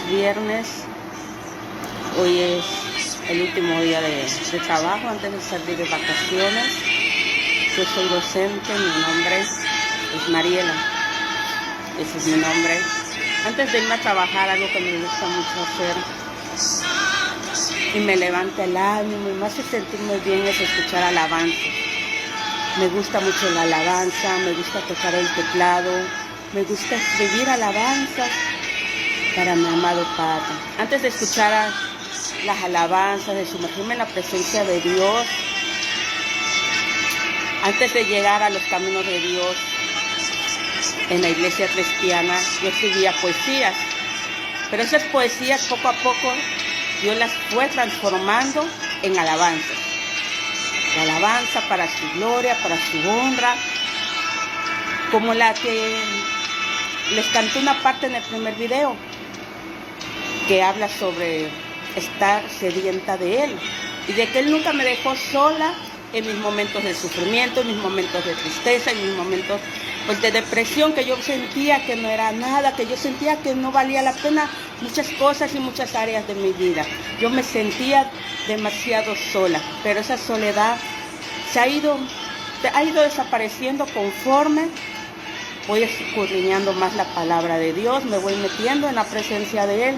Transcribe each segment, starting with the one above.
viernes. Hoy es el último día de trabajo antes de salir de vacaciones. Yo soy docente, mi nombre es Mariela. Ese es mi nombre. Antes de irme a trabajar, algo que me gusta mucho hacer y me levanta el ánimo y me hace sentirme bien es escuchar alabanza. Me gusta mucho la alabanza, me gusta tocar el teclado, me gusta escribir alabanzas para mi amado Padre. Antes de escuchar las alabanzas, de sumergirme en la presencia de Dios, antes de llegar a los caminos de Dios en la iglesia cristiana, yo escribía poesías, pero esas poesías poco a poco Dios las fue transformando en alabanzas. La alabanza para su gloria, para su honra, como la que les canté una parte en el primer video, que habla sobre estar sedienta de Él, y de que Él nunca me dejó sola en mis momentos de sufrimiento, en mis momentos de tristeza, en mis momentos pues, de depresión, que yo sentía que no era nada, que yo sentía que no valía la pena muchas cosas y muchas áreas de mi vida. Yo me sentía demasiado sola, pero esa soledad ha ido desapareciendo conforme voy escudriñando más la palabra de Dios, me voy metiendo en la presencia de Él.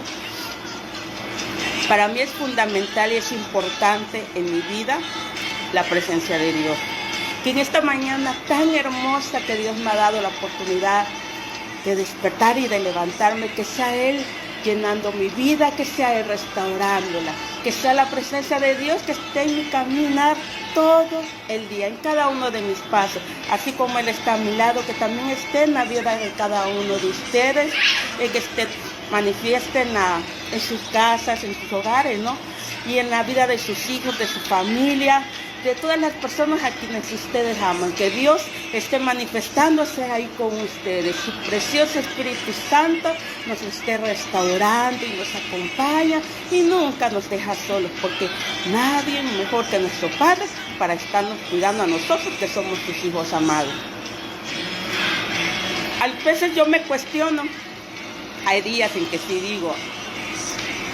Para mí es fundamental y es importante en mi vida la presencia de Dios. Que en esta mañana tan hermosa que Dios me ha dado la oportunidad de despertar y de levantarme, que sea Él llenando mi vida, que sea Él restaurándola, que sea la presencia de Dios que esté en mi caminar todo el día, en cada uno de mis pasos, así como Él está a mi lado, que también esté en la vida de cada uno de ustedes, que esté manifiesten en sus casas, en sus hogares, ¿no? Y en la vida de sus hijos, de su familia, de todas las personas a quienes ustedes aman, que Dios esté manifestándose ahí con ustedes, su precioso Espíritu Santo nos esté restaurando y nos acompaña y nunca nos deja solos, porque nadie mejor que nuestro Padre para estarnos cuidando a nosotros que somos sus hijos amados. A veces yo me cuestiono, hay días en que sí digo,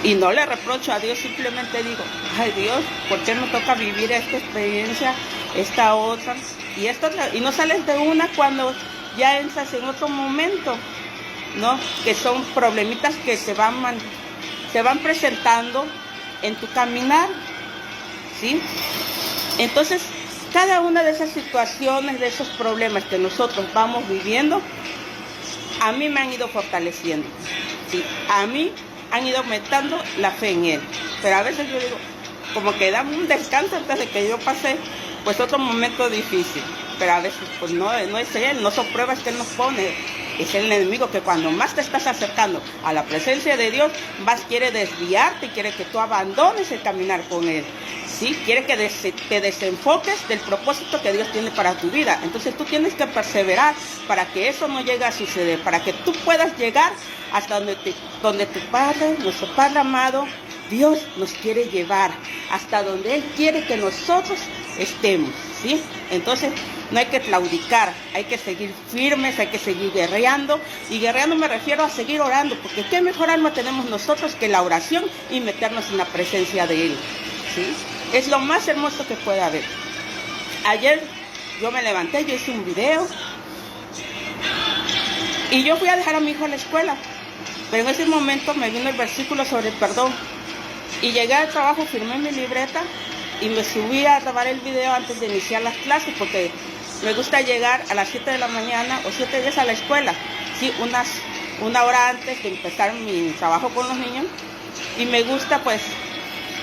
y no le reprocho a Dios, simplemente digo, ay Dios, ¿por qué me toca vivir esta experiencia, esta otra? Y no sales de una cuando ya entras en otro momento, ¿no? Que son problemitas que se van presentando en tu caminar, ¿sí? Entonces, cada una de esas situaciones, de esos problemas que nosotros vamos viviendo, a mí me han ido fortaleciendo, ¿sí? A mí han ido aumentando la fe en Él. Pero a veces yo digo, como que dame un descanso antes de que yo pase pues otro momento difícil. Pero a veces pues no es Él, no son pruebas que Él nos pone. Es el enemigo que cuando más te estás acercando a la presencia de Dios, más quiere desviarte y quiere que tú abandones el caminar con Él. ¿Sí? Quiere que te desenfoques del propósito que Dios tiene para tu vida. Entonces tú tienes que perseverar para que eso no llegue a suceder, para que tú puedas llegar hasta donde tu Padre, nuestro Padre amado, Dios nos quiere llevar, hasta donde Él quiere que nosotros estemos, ¿sí? Entonces no hay que claudicar, hay que seguir firmes, hay que seguir guerreando, y guerreando me refiero a seguir orando, porque qué mejor alma tenemos nosotros que la oración y meternos en la presencia de Él, ¿sí? Es lo más hermoso que puede haber. Ayer yo me levanté, yo hice un video y yo fui a dejar a mi hijo a la escuela, pero en ese momento me vino el versículo sobre el perdón y llegué al trabajo, firmé mi libreta y me subí a grabar el video antes de iniciar las clases, porque me gusta llegar a las 7 de la mañana o 7:10 a la escuela, ¿sí? Una hora antes de empezar mi trabajo con los niños, y me gusta pues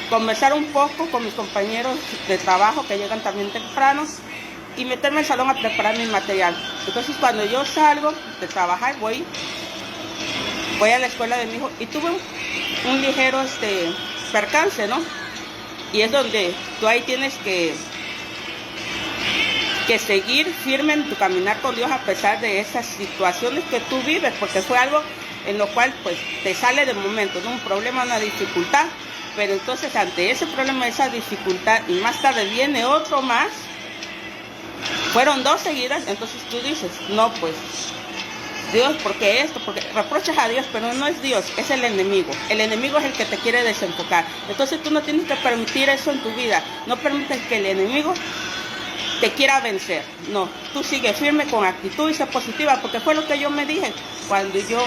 conversar un poco con mis compañeros de trabajo que llegan también temprano y meterme al salón a preparar mi material. Entonces cuando yo salgo de trabajar voy a la escuela de mi hijo y tuve un ligero percance, ¿no? Y es donde tú ahí tienes que seguir firme en tu caminar con Dios a pesar de esas situaciones que tú vives, porque fue algo en lo cual pues te sale de momento, ¿no? Un problema, una dificultad. Pero entonces ante ese problema, esa dificultad, y más tarde viene otro más, fueron 2 seguidas, entonces tú dices, no pues, Dios, porque esto, porque reprochas a Dios, pero no es Dios, es el enemigo. El enemigo es el que te quiere desenfocar. Entonces tú no tienes que permitir eso en tu vida. No permites que el enemigo te quiera vencer. No, tú sigue firme con actitud y sé positiva, porque fue lo que yo me dije. Cuando yo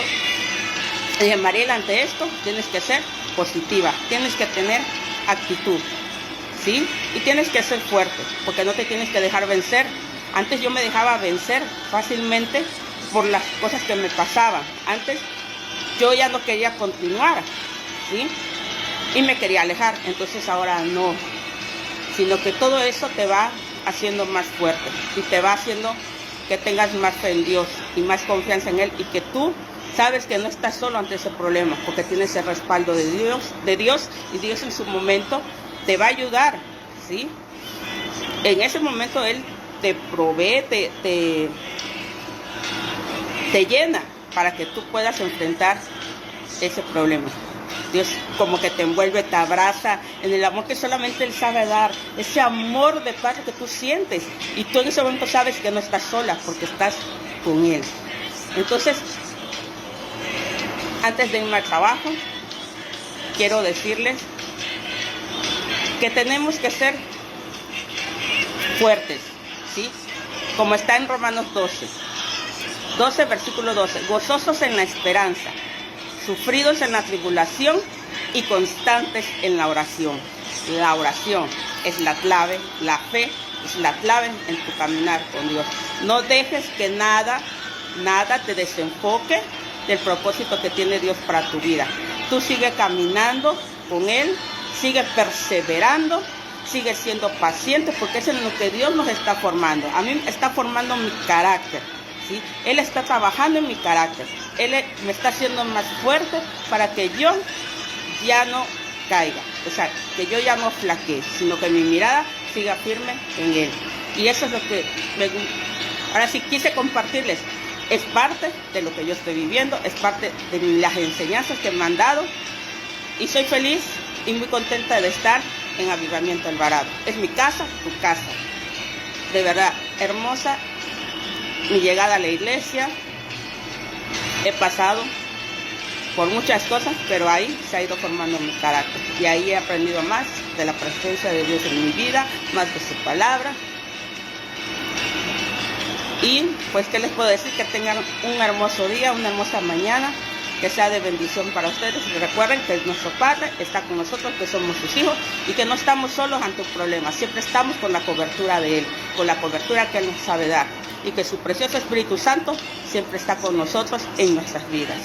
dije, Mariel, ante esto tienes que ser positiva, tienes que tener actitud, ¿sí? Y tienes que ser fuerte, porque no te tienes que dejar vencer. Antes yo me dejaba vencer fácilmente por las cosas que me pasaban. Antes yo ya no quería continuar, ¿sí? Y me quería alejar. Entonces ahora no, sino que todo eso te va haciendo más fuerte y te va haciendo que tengas más fe en Dios y más confianza en Él, y que tú sabes que no estás solo ante ese problema, porque tienes el respaldo de Dios, y Dios en su momento te va a ayudar, ¿sí? En ese momento Él te provee, te llena para que tú puedas enfrentar ese problema. Dios como que te envuelve, te abraza en el amor que solamente Él sabe dar, ese amor de Padre que tú sientes, y tú en ese momento sabes que no estás sola porque estás con Él. Entonces, antes de irme al trabajo, quiero decirles que tenemos que ser fuertes, ¿sí? Como está en Romanos 12, versículo 12, gozosos en la esperanza, sufridos en la tribulación y constantes en la oración. La oración es la clave, la fe es la clave en tu caminar con Dios. No dejes que nada te desenfoque del propósito que tiene Dios para tu vida. Tú sigue caminando con Él, sigue perseverando, sigue siendo paciente, porque es en lo que Dios nos está formando. A mí está formando mi carácter, ¿sí? Él está trabajando en mi carácter. Él me está haciendo más fuerte para que yo ya no caiga, o sea, que yo ya no flaquee, sino que mi mirada siga firme en Él. Y eso es lo que ahora sí quise compartirles. Es parte de lo que yo estoy viviendo, es parte de las enseñanzas que me han dado, y soy feliz y muy contenta de estar en Avivamiento Alvarado. Es mi casa, tu casa. De verdad, hermosa mi llegada a la iglesia. He pasado por muchas cosas, pero ahí se ha ido formando mi carácter. Y ahí he aprendido más de la presencia de Dios en mi vida, más de su palabra. Y pues, ¿qué les puedo decir? Que tengan un hermoso día, una hermosa mañana, que sea de bendición para ustedes. Y recuerden que nuestro Padre está con nosotros, que somos sus hijos, y que no estamos solos ante un problema. Siempre estamos con la cobertura de Él, con la cobertura que Él nos sabe dar. Y que su precioso Espíritu Santo siempre está con nosotros en nuestras vidas.